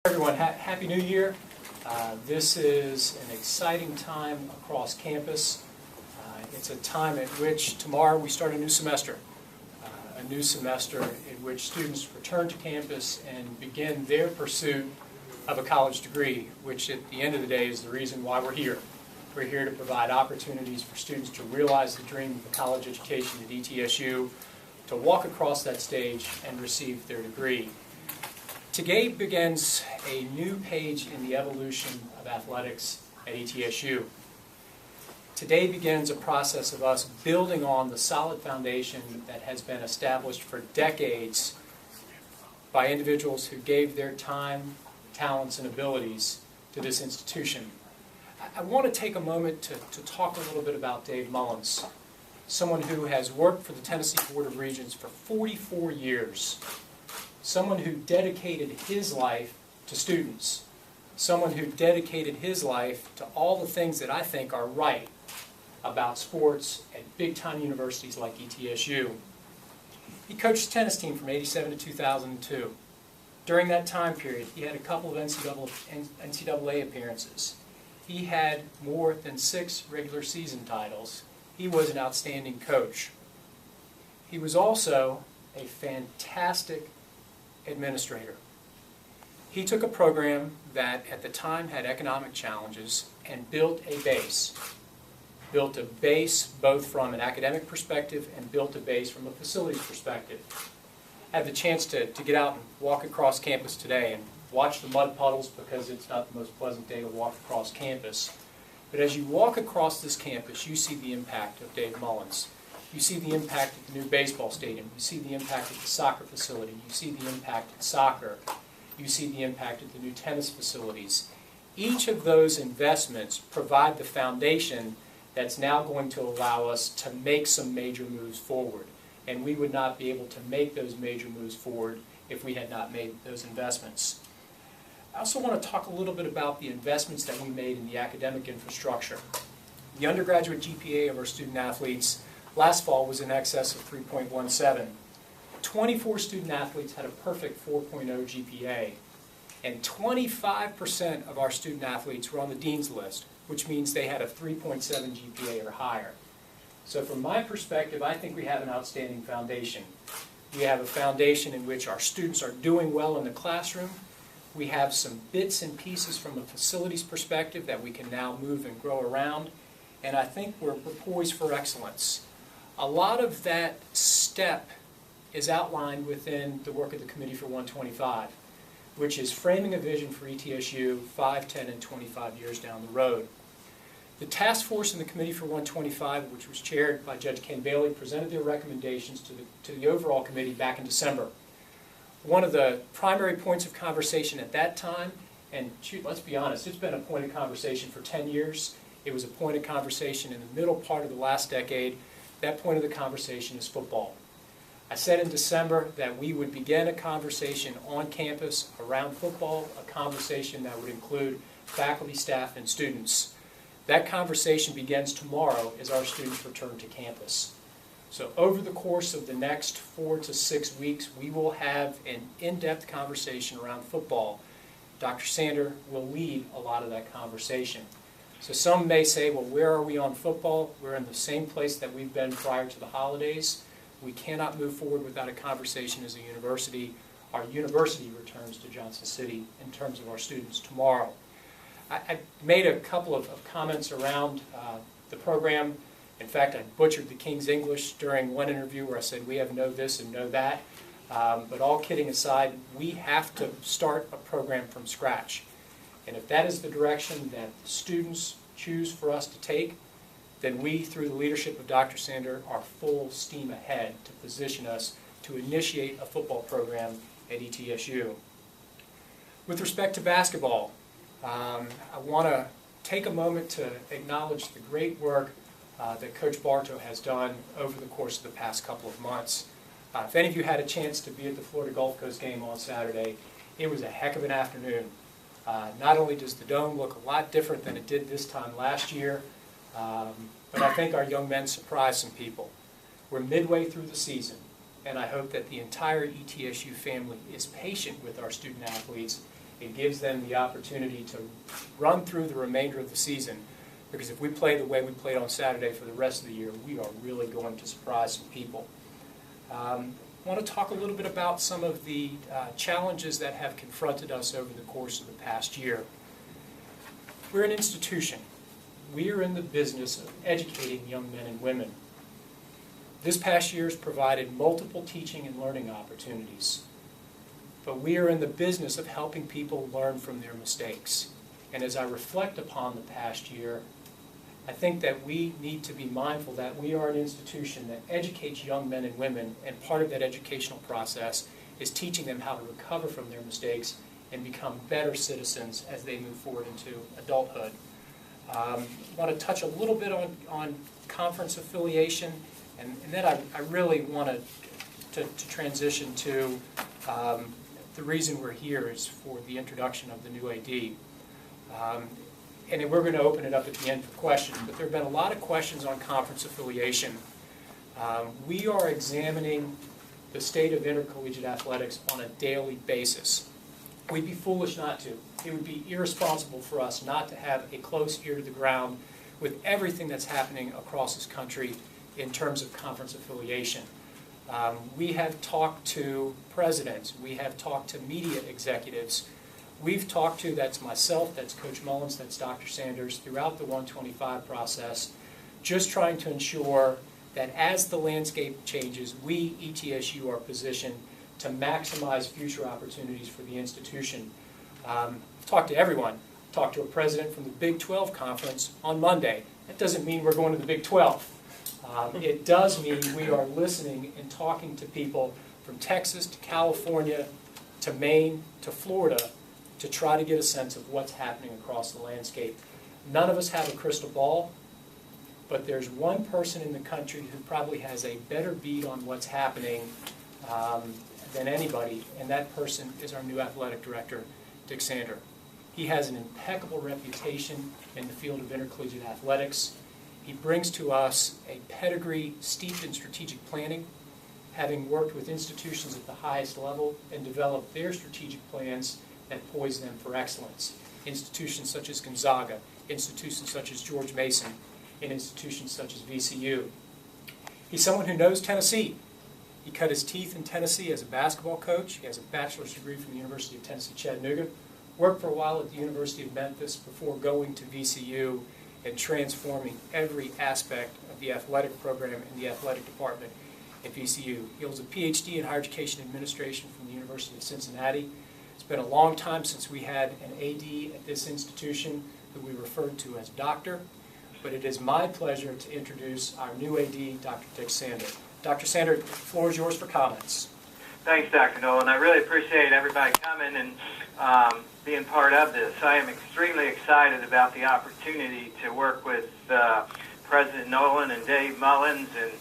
Everyone, Happy New Year. This is an exciting time across campus. It's a time at which tomorrow we start a new semester in which students return to campus and begin their pursuit of a college degree, which at the end of the day is the reason why we're here. We're here to provide opportunities for students to realize the dream of a college education at ETSU, to walk across that stage and receive their degree. Today begins a new page in the evolution of athletics at ETSU. Today begins a process of us building on the solid foundation that has been established for decades by individuals who gave their time, talents, and abilities to this institution. I want to take a moment to talk a little bit about Dave Mullins, someone who has worked for the Tennessee Board of Regents for 44 years. Someone who dedicated his life to students. Someone who dedicated his life to all the things that I think are right about sports at big-time universities like ETSU. He coached the tennis team from '87 to 2002. During that time period, he had a couple of NCAA appearances. He had more than 6 regular season titles. He was an outstanding coach. He was also a fantastic administrator. He took a program that at the time had economic challenges and built a base. Built a base both from an academic perspective and built a base from a facilities perspective. I had the chance to get out and walk across campus today and watch the mud puddles because it's not the most pleasant day to walk across campus. But as you walk across this campus, you see the impact of Dave Mullins. You see the impact at the new baseball stadium. You see the impact at the soccer facility. You see the impact at soccer. You see the impact at the new tennis facilities. Each of those investments provide the foundation that's now going to allow us to make some major moves forward. And we would not be able to make those major moves forward if we had not made those investments. I also want to talk a little bit about the investments that we made in the academic infrastructure. The undergraduate GPA of our student athletes last fall was in excess of 3.17. 24 student athletes had a perfect 4.0 GPA, and 25% of our student athletes were on the dean's list, which means they had a 3.7 GPA or higher. So from my perspective, I think we have an outstanding foundation. We have a foundation in which our students are doing well in the classroom. We have some bits and pieces from a facilities perspective that we can now move and grow around, and I think we're poised for excellence. A lot of that step is outlined within the work of the Committee for 125, which is framing a vision for ETSU 5, 10, and 25 years down the road. The task force in the Committee for 125, which was chaired by Judge Ken Bailey, presented their recommendations to the overall committee back in December. One of the primary points of conversation at that time, and shoot, let's be honest, it's been a point of conversation for 10 years. It was a point of conversation in the middle part of the last decade. That point of the conversation is football. I said in December that we would begin a conversation on campus around football, a conversation that would include faculty, staff, and students. That conversation begins tomorrow as our students return to campus. So over the course of the next 4 to 6 weeks, we will have an in-depth conversation around football. Dr. Sander will lead a lot of that conversation. So some may say, well, where are we on football? We're in the same place that we've been prior to the holidays. We cannot move forward without a conversation as a university. Our university returns to Johnson City in terms of our students tomorrow. I made a couple of comments around the program. In fact, I butchered the King's English during one interview where I said we have know this and know that. But all kidding aside, we have to start a program from scratch. And if that is the direction that students choose for us to take, then we, through the leadership of Dr. Sander, are full steam ahead to position us to initiate a football program at ETSU. With respect to basketball, I want to take a moment to acknowledge the great work that Coach Bartow has done over the course of the past couple of months. If any of you had a chance to be at the Florida Gulf Coast game on Saturday, it was a heck of an afternoon. Not only does the dome look a lot different than it did this time last year, but I think our young men surprised some people. We're midway through the season, and I hope that the entire ETSU family is patient with our student athletes It gives them the opportunity to run through the remainder of the season, because if we play the way we played on Saturday for the rest of the year, we are really going to surprise some people. I want to talk a little bit about some of the challenges that have confronted us over the course of the past year. We're an institution. We are in the business of educating young men and women. This past year has provided multiple teaching and learning opportunities, but we are in the business of helping people learn from their mistakes. And as I reflect upon the past year, I think that we need to be mindful that we are an institution that educates young men and women, and part of that educational process is teaching them how to recover from their mistakes and become better citizens as they move forward into adulthood. I want to touch a little bit on conference affiliation, and then I really want to transition to the reason we're here is for the introduction of the new AD. And then we're going to open it up at the end for questions, but there have been a lot of questions on conference affiliation. We are examining the state of intercollegiate athletics on a daily basis. We'd be foolish not to. It would be irresponsible for us not to have a close ear to the ground with everything that's happening across this country in terms of conference affiliation. We have talked to presidents. We have talked to media executives. We've talked to, that's myself, that's Coach Mullins, that's Dr. Sanders, throughout the 125 process, just trying to ensure that as the landscape changes, we, ETSU, are positioned to maximize future opportunities for the institution. I've talked to everyone. I've talked to a president from the Big 12 conference on Monday. That doesn't mean we're going to the Big 12. It does mean we are listening and talking to people from Texas to California to Maine to Florida to try to get a sense of what's happening across the landscape. None of us have a crystal ball, but there's one person in the country who probably has a better beat on what's happening than anybody, and that person is our new athletic director, Dick Sander. He has an impeccable reputation in the field of intercollegiate athletics. He brings to us a pedigree steeped in strategic planning, having worked with institutions at the highest level and developed their strategic plans that poise them for excellence. Institutions such as Gonzaga, institutions such as George Mason, and institutions such as VCU. He's someone who knows Tennessee. He cut his teeth in Tennessee as a basketball coach. He has a bachelor's degree from the University of Tennessee, Chattanooga. Worked for a while at the University of Memphis before going to VCU and transforming every aspect of the athletic program and the athletic department at VCU. He holds a PhD in higher education administration from the University of Cincinnati. It's been a long time since we had an AD at this institution who we referred to as Doctor, but it is my pleasure to introduce our new AD, Dr. Dick Sander. Dr. Sander, the floor is yours for comments. Thanks, Dr. Noland. I really appreciate everybody coming and being part of this. I am extremely excited about the opportunity to work with President Noland and Dave Mullins and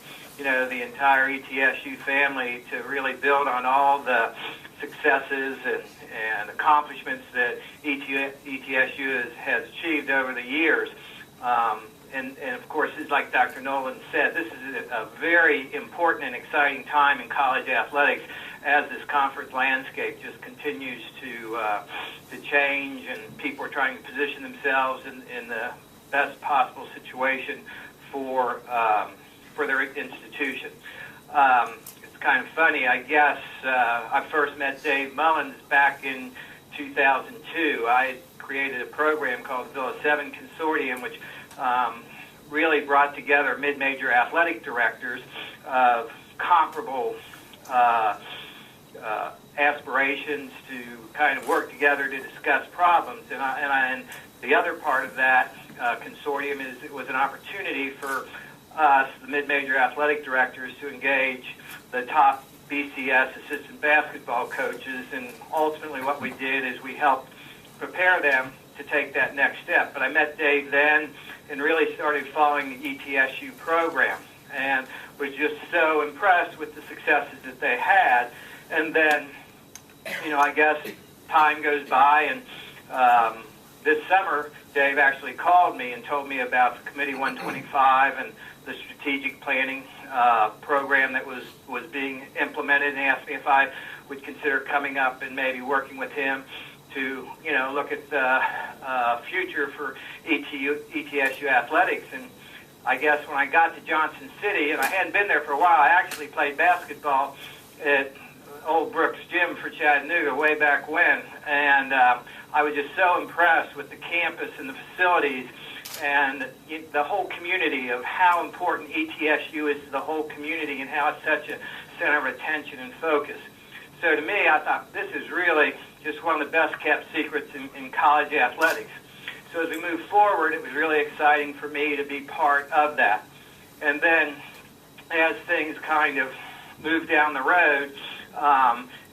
the entire ETSU family to really build on all the successes and accomplishments that ETSU has achieved over the years. And of course, like Dr. Noland said, this is a very important and exciting time in college athletics as this conference landscape just continues to change, and people are trying to position themselves in the best possible situation for their institution. It's kind of funny, I guess. I first met Dave Mullins back in 2002. I created a program called the Villa 7 Consortium, which really brought together mid-major athletic directors of comparable aspirations to kind of work together to discuss problems. And the other part of that consortium is it was an opportunity for us, the mid-major athletic directors, to engage the top BCS assistant basketball coaches, and ultimately what we did is we helped prepare them to take that next step. But I met Dave then and really started following the ETSU program and was just so impressed with the successes that they had. And then, I guess time goes by, and this summer Dave actually called me and told me about the Committee 125 and the strategic planning program that was being implemented, and asked me if I would consider coming up and maybe working with him to, look at the future for ETSU athletics. And I guess when I got to Johnson City, and I hadn't been there for a while, I actually played basketball at Old Brooks Gym for Chattanooga way back when. And I was just so impressed with the campus and the facilities and the whole community of how important ETSU is to the whole community and how it's such a center of attention and focus. So to me, I thought this is really just one of the best kept secrets in college athletics. So as we move forward, it was really exciting for me to be part of that. And then as things kind of moved down the road,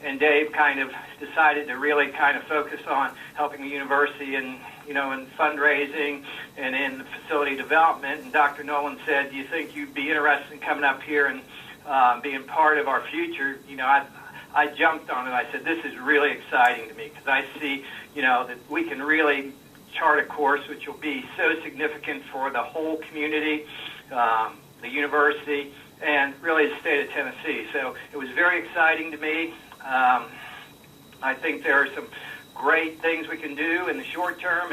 and Dave kind of decided to really kind of focus on helping the university in fundraising and in facility development. And Dr. Noland said, "Do you think you'd be interested in coming up here and being part of our future?" I jumped on it. I said, "This is really exciting to me because I see, that we can really chart a course which will be so significant for the whole community, the university, and really the state of Tennessee." So it was very exciting to me. I think there are some great things we can do in the short term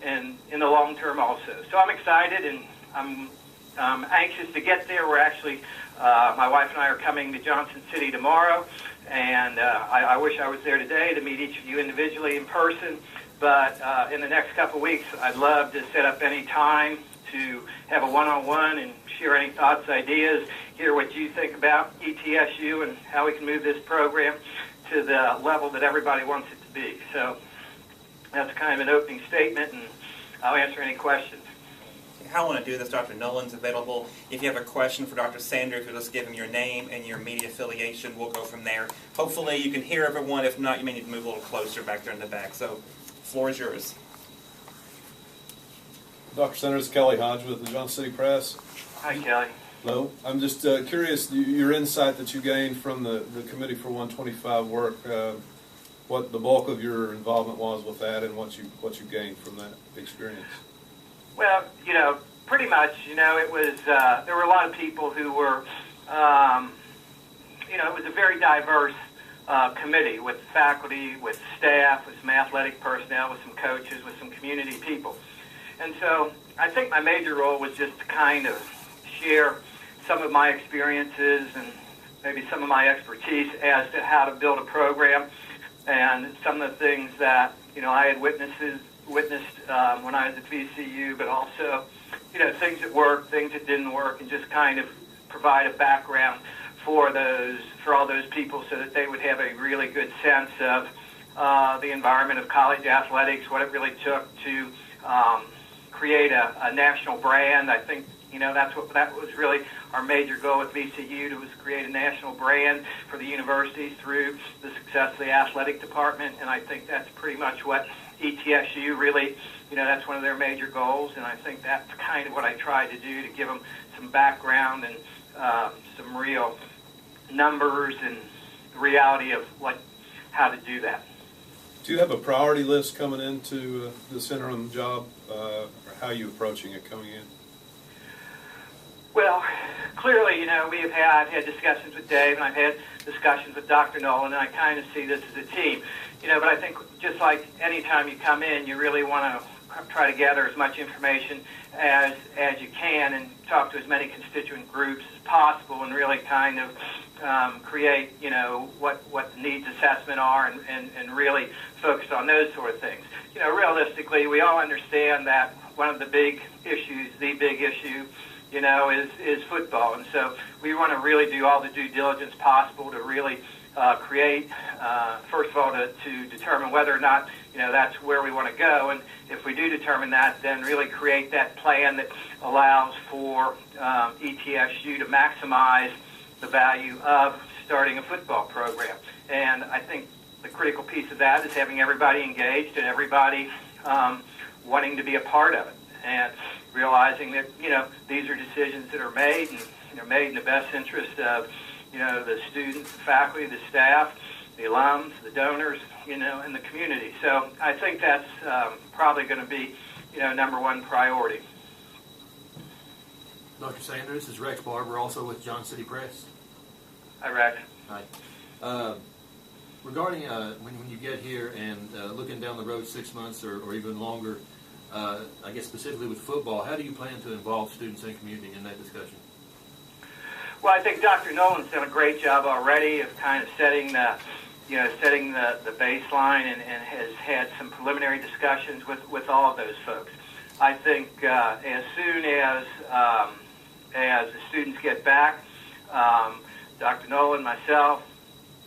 and in the long term also. So I'm excited and I'm anxious to get there. We're actually, my wife and I are coming to Johnson City tomorrow, and I wish I was there today to meet each of you individually in person. But in the next couple of weeks, I'd love to set up any time to have a one-on-one and share any thoughts, ideas, hear what you think about ETSU and how we can move this program to the level that everybody wants it to be. So that's kind of an opening statement, and I'll answer any questions. How I want to do this, Dr. Noland's available. If you have a question for Dr. Sanders, you'll just give him your name and your media affiliation. We'll go from there. Hopefully you can hear everyone. If not, you may need to move a little closer back there in the back. So the floor is yours. Dr. Sanders, Kelly Hodge with the Johnson City Press. Hi, Kelly. Hello. I'm just curious, your insight that you gained from the Committee for 125 work, what the bulk of your involvement was with that and what you gained from that experience. Well, pretty much, it was, there were a lot of people who were, it was a very diverse committee with faculty, with staff, with some athletic personnel, with some coaches, with some community people. And so I think my major role was just to kind of share some of my experiences and maybe some of my expertise as to how to build a program and some of the things that, I had witnessed when I was at VCU, but also, things that worked, things that didn't work, and just kind of provide a background for all those people so that they would have a really good sense of the environment of college athletics, what it really took to create a national brand. I think, that was really our major goal at VCU, was create a national brand for the university through the success of the athletic department, and I think that's pretty much what ETSU really, that's one of their major goals, and I think that's kind of what I tried to do, to give them some background and some real numbers and the reality of how to do that. Do you have a priority list coming into this interim job, or how are you approaching it coming in? Well, clearly, I've had discussions with Dave, and I've had discussions with Dr. Noland, and I kind of see this as a team. But I think just like any time you come in, you really want to try to gather as much information as you can and talk to as many constituent groups as possible and really kind of create, what the needs assessment are and really focus on those sort of things. Realistically, we all understand that one of the big issues, is football. And so we want to really do all the due diligence possible to really create, first of all, to determine whether or not, that's where we want to go. And if we do determine that, then really create that plan that allows for ETSU to maximize the value of starting a football program. And I think the critical piece of that is having everybody engaged and everybody wanting to be a part of it. And realizing that, these are decisions that are made and they're made in the best interest of, the students, the faculty, the staff, the alums, the donors, and the community. So I think that's probably going to be, number one priority. Dr. Sanders, this is Rex Barber, also with Johnson City Press. Hi, Rex. Hi. Regarding when you get here and looking down the road 6 months or even longer, I guess specifically with football, how do you plan to involve students and community in that discussion? Well, I think Dr. Noland's done a great job already of kind of setting the baseline and has had some preliminary discussions with all of those folks. I think as soon as the students get back, Dr. Noland, myself,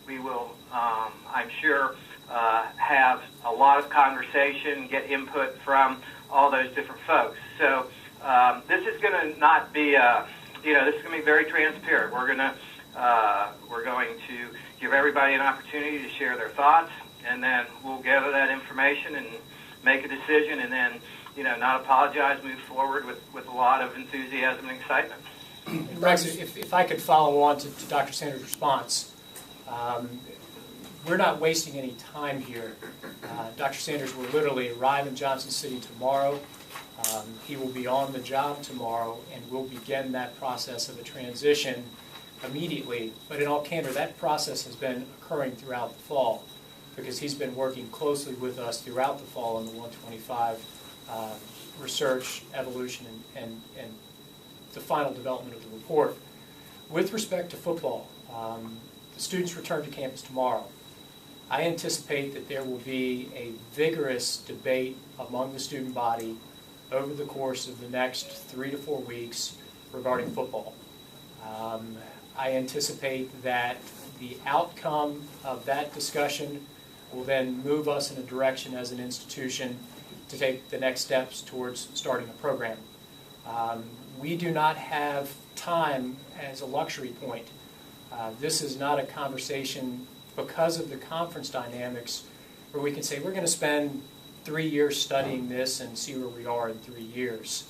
we will, I'm sure, have a lot of conversation, get input from all those different folks. So this is going to not be this is going to be very transparent. We're going to give everybody an opportunity to share their thoughts, and then we'll gather that information and make a decision, and then not apologize, move forward with a lot of enthusiasm and excitement. And Rex, if I could follow on to Dr. Sanders' response, we're not wasting any time here. Dr. Sanders will literally arrive in Johnson City tomorrow. He will be on the job tomorrow, and we'll begin that process of a transition immediately. But in all candor, that process has been occurring throughout the fall because he's been working closely with us throughout the fall on the 125 research, evolution, and the final development of the report. With respect to football, the students return to campus tomorrow. I anticipate that there will be a vigorous debate among the student body over the course of the next 3 to 4 weeks regarding football. I anticipate that the outcome of that discussion will then move us in a direction as an institution to take the next steps towards starting a program. We do not have time as a luxury point. This is not a conversation because of the conference dynamics where we can say we're going to spend 3 years studying this and see where we are in 3 years.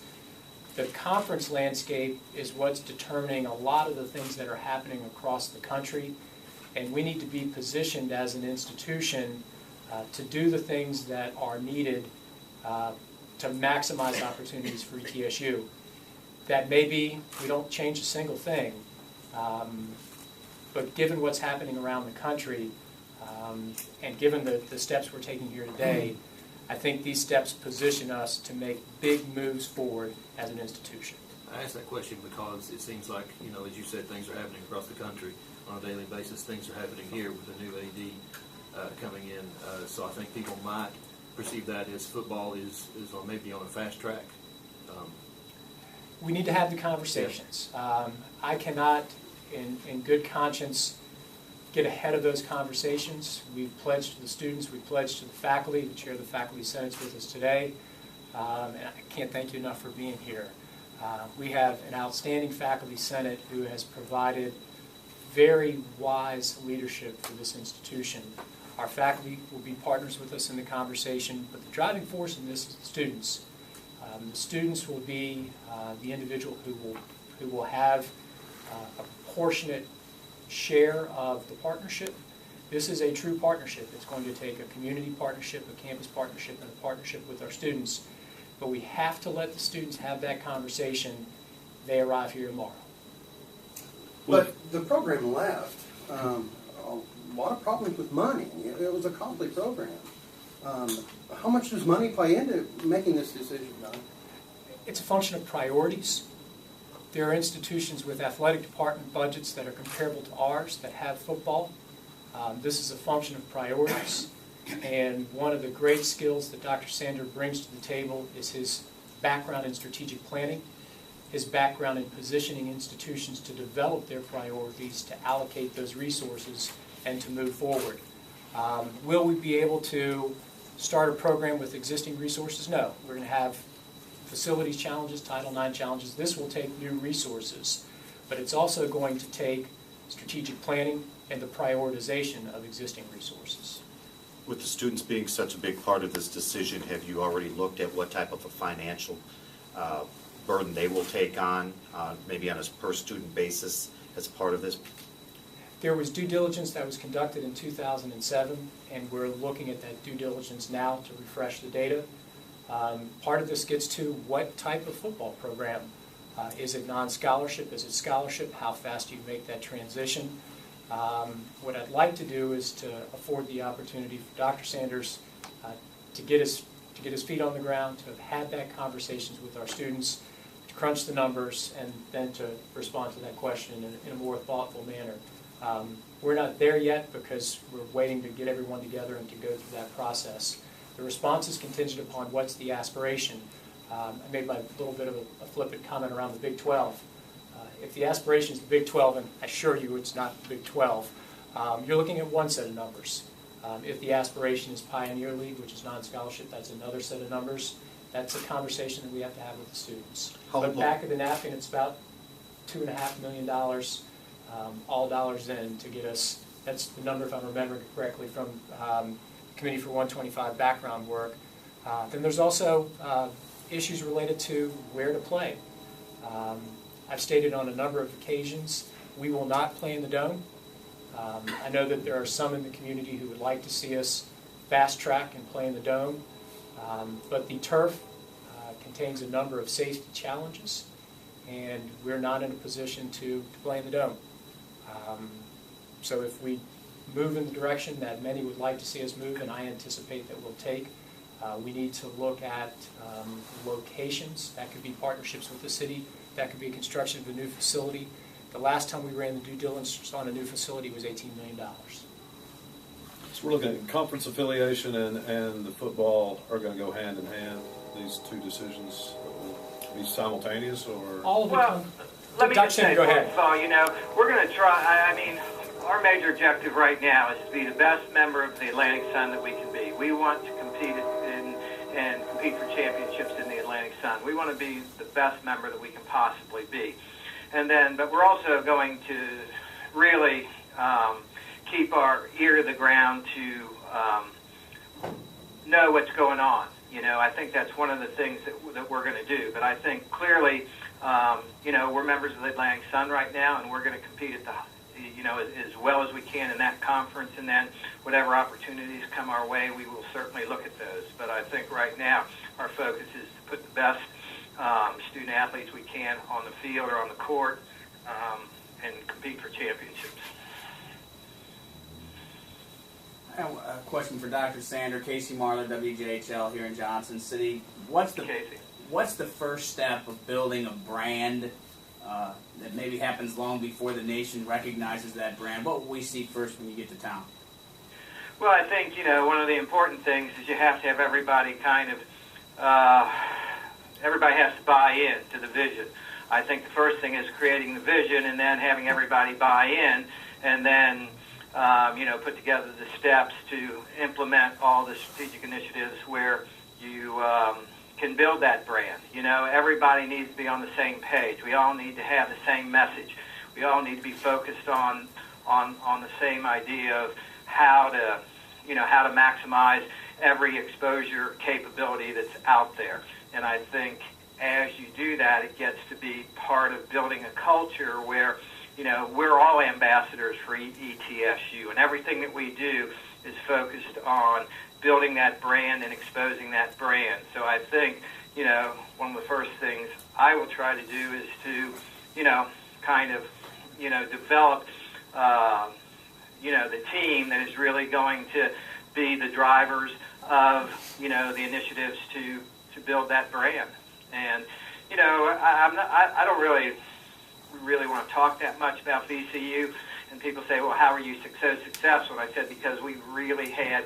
The conference landscape is what's determining a lot of the things that are happening across the country, and we need to be positioned as an institution to do the things that are needed to maximize opportunities for ETSU. That may be we don't change a single thing, but given what's happening around the country and given the steps we're taking here today, I think these steps position us to make big moves forward as an institution. I asked that question because it seems like, as you said, things are happening across the country on a daily basis. Things are happening here with the new AD coming in. So I think people might perceive that as football is maybe on a fast track. We need to have the conversations. I cannot, in good conscience, get ahead of those conversations. We've pledged to the students, we've pledged to the faculty. The chair of the faculty senate's with us today, and I can't thank you enough for being here. We have an outstanding faculty senate who has provided very wise leadership for this institution. Our faculty will be partners with us in the conversation, but the driving force in this is the students. The students will be the individual who will have a proportionate share of the partnership. This is a true partnership. It's going to take a community partnership, a campus partnership, and a partnership with our students. But we have to let the students have that conversation. They arrive here tomorrow. But the program left. A lot of problems with money. It was a costly program. How much does money play into making this decision, Don? It's a function of priorities. There are institutions with athletic department budgets that are comparable to ours that have football. This is a function of priorities. And one of the great skills that Dr. Sander brings to the table is his background in strategic planning, his background in positioning institutions to develop their priorities, to allocate those resources, and to move forward. Will we be able to start a program with existing resources? No. We're going to have facilities challenges, Title IX challenges. This will take new resources, but it's also going to take strategic planning and the prioritization of existing resources. With the students being such a big part of this decision, have you already looked at what type of a financial burden they will take on, maybe on a per-student basis as part of this? There was due diligence that was conducted in 2007, and we're looking at that due diligence now to refresh the data. Part of this gets to what type of football program. Is it non-scholarship? Is it scholarship? How fast do you make that transition? What I'd like to do is to afford the opportunity for Dr. Sanders to get his feet on the ground, to have had that conversations with our students, to crunch the numbers, and then to respond to that question in a more thoughtful manner. We're not there yet because we're waiting to get everyone together and to go through that process. The response is contingent upon what's the aspiration. I made my little bit of a flippant comment around the Big 12. If the aspiration is the Big 12, and I assure you it's not the Big 12, you're looking at one set of numbers. If the aspiration is Pioneer League, which is non-scholarship, that's another set of numbers. That's a conversation that we have to have with the students. But back of the napkin, it's about $2.5 million, all dollars in to get us. That's the number, if I'm remembering correctly, from Committee for 125 background work. Then there's also issues related to where to play. I've stated on a number of occasions, we will not play in the Dome. I know that there are some in the community who would like to see us fast track and play in the Dome, but the turf contains a number of safety challenges, and we're not in a position to play in the Dome. So if we move in the direction that many would like to see us move, and I anticipate that we'll take, we need to look at locations. That could be partnerships with the city. That could be construction of a new facility. The last time we ran the due diligence on a new facility was $18 million. So we're looking at conference affiliation and the football are going to go hand in hand. These two decisions will be simultaneous, or all of it. Well, let me just say, go ahead. you know, we're going to try. I mean, our major objective right now is to be the best member of the Atlantic Sun that we can be. We want to compete and compete for championships in the Atlantic Sun. We want to be the best member that we can possibly be. And then, but we're also going to really keep our ear to the ground to know what's going on. You know, I think that's one of the things that we're going to do. But I think clearly, you know, we're members of the Atlantic Sun right now, and we're going to compete at the, you know, as well as we can in that conference. And then whatever opportunities come our way, we will certainly look at those. But I think right now our focus is to put the best student athletes we can on the field or on the court and compete for championships. I have a question for Dr. Sander. Casey Marler, WJHL here in Johnson City. What's the first step of building a brand that maybe happens long before the nation recognizes that brand? What will we see first when you get to town? Well, I think, you know, one of the important things is you have to have everybody everybody has to buy in to the vision. I think the first thing is creating the vision and then having everybody buy in, and then you know, put together the steps to implement all the strategic initiatives where you can build that brand. You know, everybody needs to be on the same page. We all need to have the same message. We all need to be focused on the same idea of how to, you know, how to maximize every exposure capability that's out there. And I think as you do that, it gets to be part of building a culture where, you know, we're all ambassadors for ETSU, and everything that we do is focused on building that brand and exposing that brand. So I think, you know, one of the first things I will try to do is to, you know, kind of, you know, develop, you know, the team that is really going to be the drivers of, you know, the initiatives to build that brand. And, you know, I don't really want to talk that much about VCU. And people say, well, how are you so successful? And I said, because we really had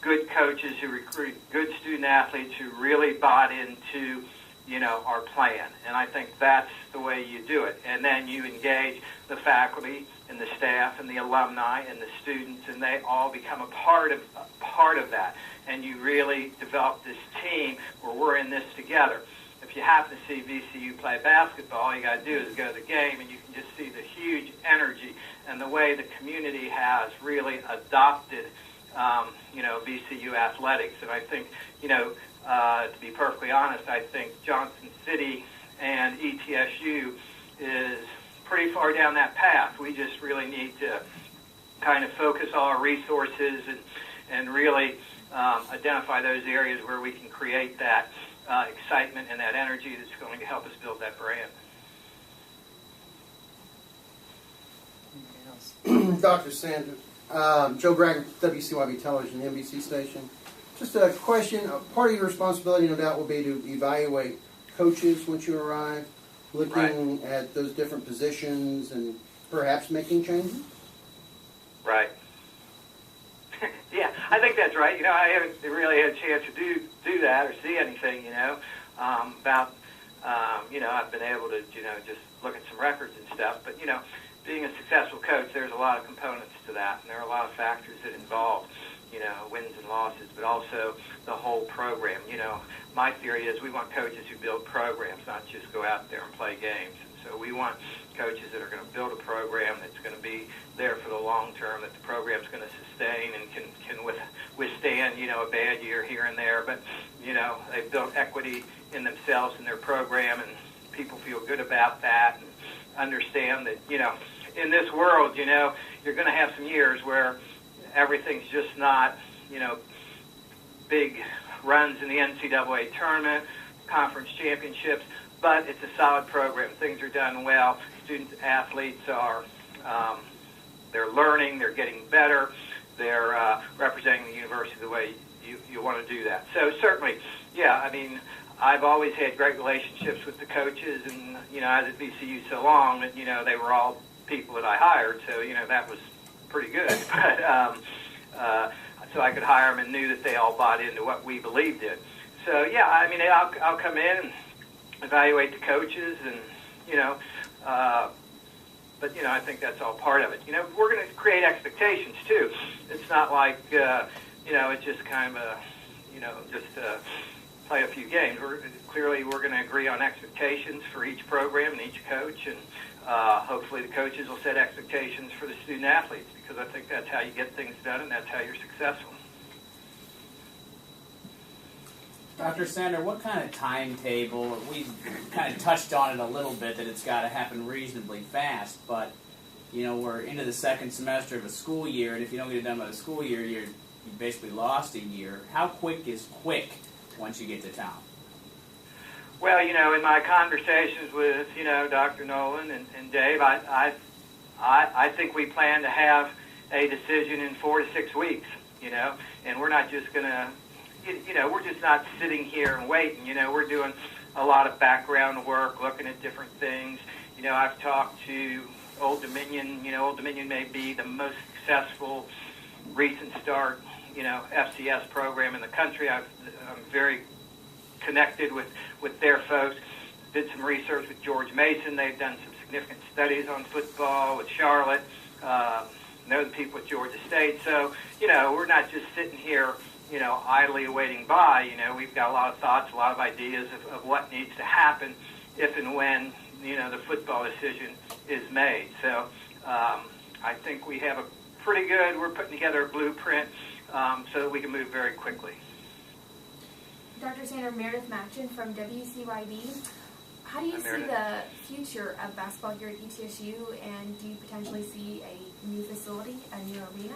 good coaches who recruited good student athletes who really bought into, you know, our plan. And I think that's the way you do it. And then you engage the faculty and the staff and the alumni and the students, and they all become a part of that. And you really develop this team where we're in this together. If you happen to see VCU play basketball, all you got to do is go to the game, and you can just see the huge energy and the way the community has really adopted, you know, VCU athletics. And I think, you know, to be perfectly honest, I think Johnson City and ETSU is pretty far down that path. We just really need to kind of focus all our resources and really identify those areas where we can create that excitement and that energy that's going to help us build that brand. Anything else? Dr. Sanders, Joe Bragg, WCYB Television, NBC station. Just a question. Part of your responsibility, no doubt, will be to evaluate coaches once you arrive, looking at those different positions and perhaps making changes? Right. Yeah, I think that's right. You know, I haven't really had a chance to do that or see anything, you know, about, you know, I've been able to, you know, just look at some records and stuff. But, you know, being a successful coach, there's a lot of components to that, and there are a lot of factors that involve, you know, wins and losses, but also the whole program. You know, my theory is we want coaches who build programs, not just go out there and play games. And so we want coaches that are going to build a program that's going to be there for the long term, that the program's going to sustain and can withstand, you know, a bad year here and there. But, you know, they've built equity in themselves and their program, and people feel good about that and understand that, you know, in this world, you know, you're going to have some years where everything's just not, you know, big runs in the NCAA tournament, conference championships, but it's a solid program. Things are done well. Student athletes are, they're learning, they're getting better, they're representing the university the way you want to do that. So certainly, yeah, I mean, I've always had great relationships with the coaches, and, you know, I was at VCU so long that, you know, they were all people that I hired, so, you know, that was pretty good. But so I could hire them and knew that they all bought into what we believed in. So, yeah, I mean, I'll come in and evaluate the coaches, and, you know, but, you know, I think that's all part of it. You know, we're going to create expectations, too. It's not like, you know, it's just kind of a, you know, just play a few games. We're going to agree on expectations for each program and each coach, and hopefully the coaches will set expectations for the student athletes, because I think that's how you get things done and that's how you're successful. Dr. Sander, what kind of timetable, we kind of touched on it a little bit, that it's got to happen reasonably fast, but, you know, we're into the second semester of a school year, and if you don't get it done by the school year, you basically lost a year. How quick is quick once you get to town? Well, you know, in my conversations with, you know, Dr. Noland and Dave, I think we plan to have a decision in 4 to 6 weeks, you know, and we're not just going to, you know, we're just not sitting here and waiting. You know, we're doing a lot of background work, looking at different things. You know, I've talked to Old Dominion. You know, Old Dominion may be the most successful recent start, you know, FCS program in the country. I'm very connected with their folks. Did some research with George Mason. They've done some significant studies on football with Charlotte. Know the people at Georgia State. So, you know, we're not just sitting here, you know, idly awaiting by. You know, we've got a lot of thoughts, a lot of ideas of what needs to happen if and when, you know, the football decision is made. So I think we have we're putting together a blueprint so that we can move very quickly. Dr. Sander, Meredith Matchin from WCYB. How do you see the future of basketball here at ETSU, and do you potentially see a new facility, a new arena?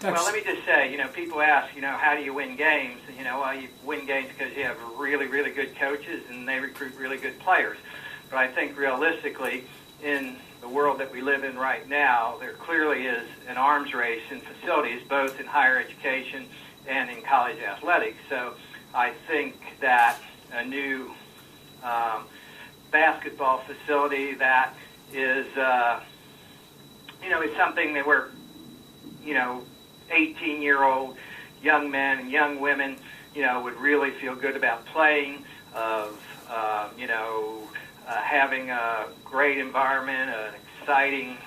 Well, let me just say, you know, people ask, you know, how do you win games? You know, well, you win games because you have really, really good coaches and they recruit really good players. But I think realistically, in the world that we live in right now, there clearly is an arms race in facilities, both in higher education and in college athletics. So I think that a new basketball facility that is, you know, is something that we're, you know, 18-year-old young men and young women, you know, would really feel good about playing, of, you know, having a great environment, an exciting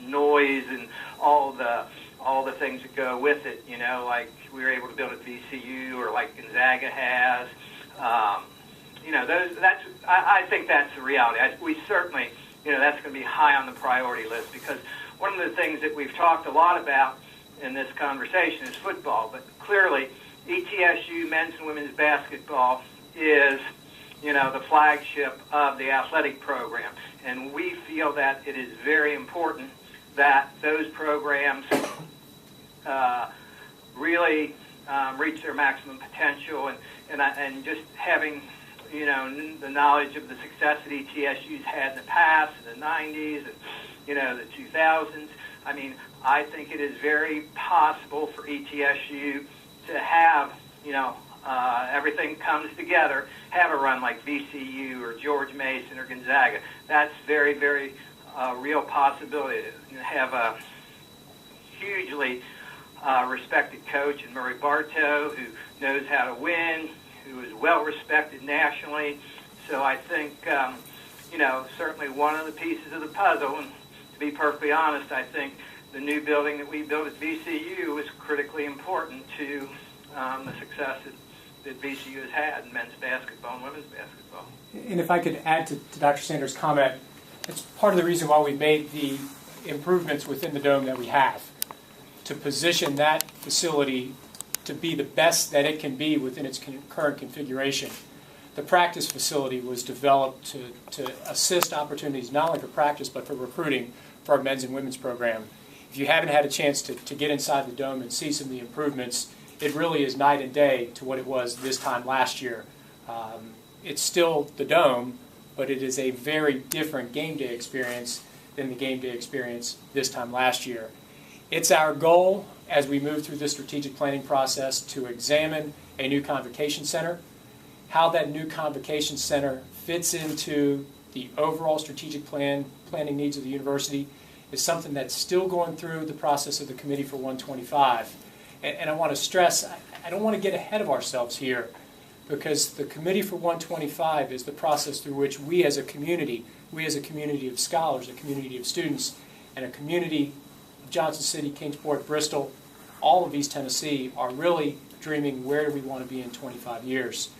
noise, and all the things that go with it, you know, like we were able to build at VCU or like Gonzaga has. You know, I think that's the reality. We certainly, you know, that's going to be high on the priority list, because one of the things that we've talked a lot about in this conversation is football, but clearly ETSU men's and women's basketball is, you know, the flagship of the athletic program, and we feel that it is very important that those programs really reach their maximum potential, and just having, the knowledge of the success that ETSU's had in the past, in the 90s, and, the 2000s. I mean, I think it is very possible for ETSU to have, everything comes together, have a run like VCU or George Mason or Gonzaga. That's very, very real possibility. To have a hugely respected coach in Murray Bartow who knows how to win, who is well respected nationally. So I think, certainly one of the pieces of the puzzle, and to be perfectly honest, I think the new building that we built at VCU is critically important to the success that VCU has had in men's basketball and women's basketball. And if I could add to Dr. Sanders' comment, it's part of the reason why we made the improvements within the dome that we have, to position that facility to be the best that it can be within its current configuration. The practice facility was developed to assist opportunities not only for practice but for recruiting for our men's and women's program. If you haven't had a chance to get inside the dome and see some of the improvements, it really is night and day to what it was this time last year. It's still the dome, but it is a very different game day experience than the game day experience this time last year. It's our goal as we move through this strategic planning process to examine a new convocation center. How that new convocation center fits into the overall strategic planning needs of the university is something that's still going through the process of the Committee for 125. And I want to stress, I don't want to get ahead of ourselves here, because the Committee for 125 is the process through which we as a community of scholars, a community of students, and a community of Johnson City, Kingsport, Bristol, all of East Tennessee are really dreaming where do we want to be in 25 years.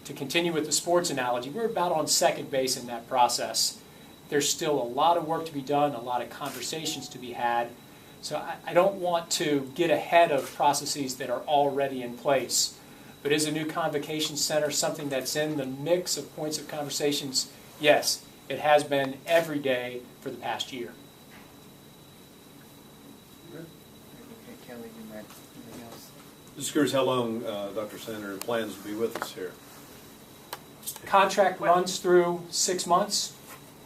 To continue with the sports analogy, we're about on second base in that process. There's still a lot of work to be done, a lot of conversations to be had. So I don't want to get ahead of processes that are already in place. But is a new convocation center something that's in the mix of points of conversations? Yes, it has been every day for the past year. Just curious how long Dr. Sander plans to be with us here. Contract runs through 6 months.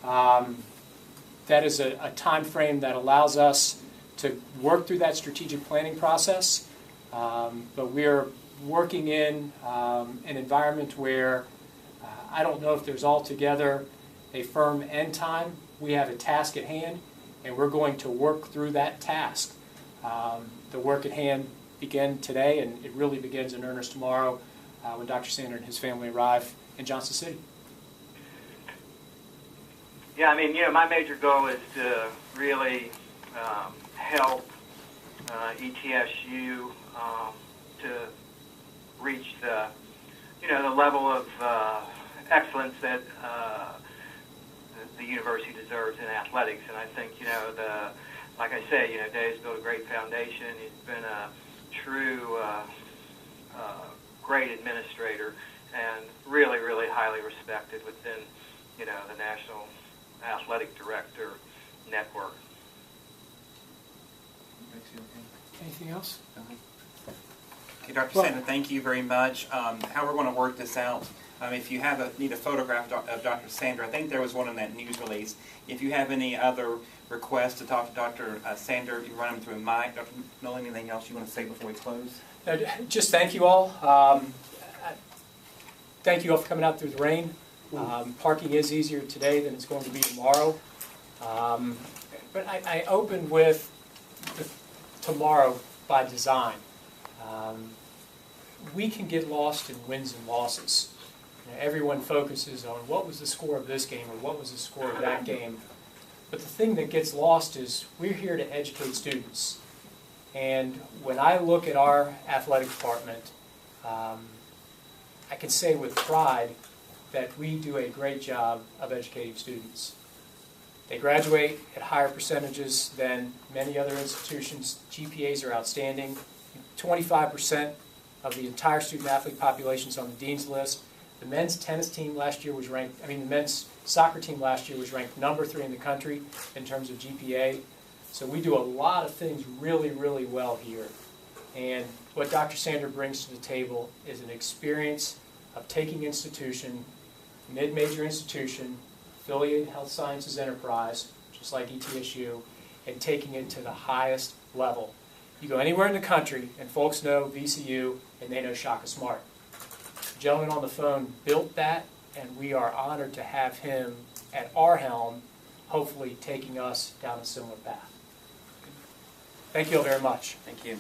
That is a time frame that allows us to work through that strategic planning process. But we're working in an environment where I don't know if there's altogether a firm end time. We have a task at hand, and we're going to work through that task. The work at hand began today, and it really begins in earnest tomorrow when Dr. Sander and his family arrive in Johnson City. Yeah, I mean, my major goal is to really help ETSU to reach the level of excellence that the university deserves in athletics. And I think, like I say, Dave's built a great foundation. He's been a true great administrator and really, really highly respected within, the National Athletic Director network. Anything else? Okay, Dr. Sander, thank you very much. How we're going to work this out, if you need a photograph of Dr. Sander, I think there was one in that news release. If you have any other requests to talk to Dr. Sander, you run them through Mike. Dr. Noland, anything else you want to say before we close? Just thank you all. Thank you all for coming out through the rain. Parking is easier today than it's going to be tomorrow. But I opened with tomorrow by design. We can get lost in wins and losses. Everyone focuses on what was the score of this game or what was the score of that game. But the thing that gets lost is we're here to educate students. And when I look at our athletic department, I can say with pride that we do a great job of educating students. They graduate at higher percentages than many other institutions. GPAs are outstanding. 25% of the entire student-athlete population is on the dean's list. The men's tennis team last year was ranked, the men's soccer team last year was ranked number 3 in the country in terms of GPA. So we do a lot of things really, really well here. And what Dr. Sander brings to the table is an experience of taking institution mid-major institution, affiliated health sciences enterprise, just like ETSU, and taking it to the highest level. You go anywhere in the country, and folks know VCU, and they know Shaka Smart. The gentleman on the phone built that, and we are honored to have him at our helm, hopefully taking us down a similar path. Thank you all very much. Thank you.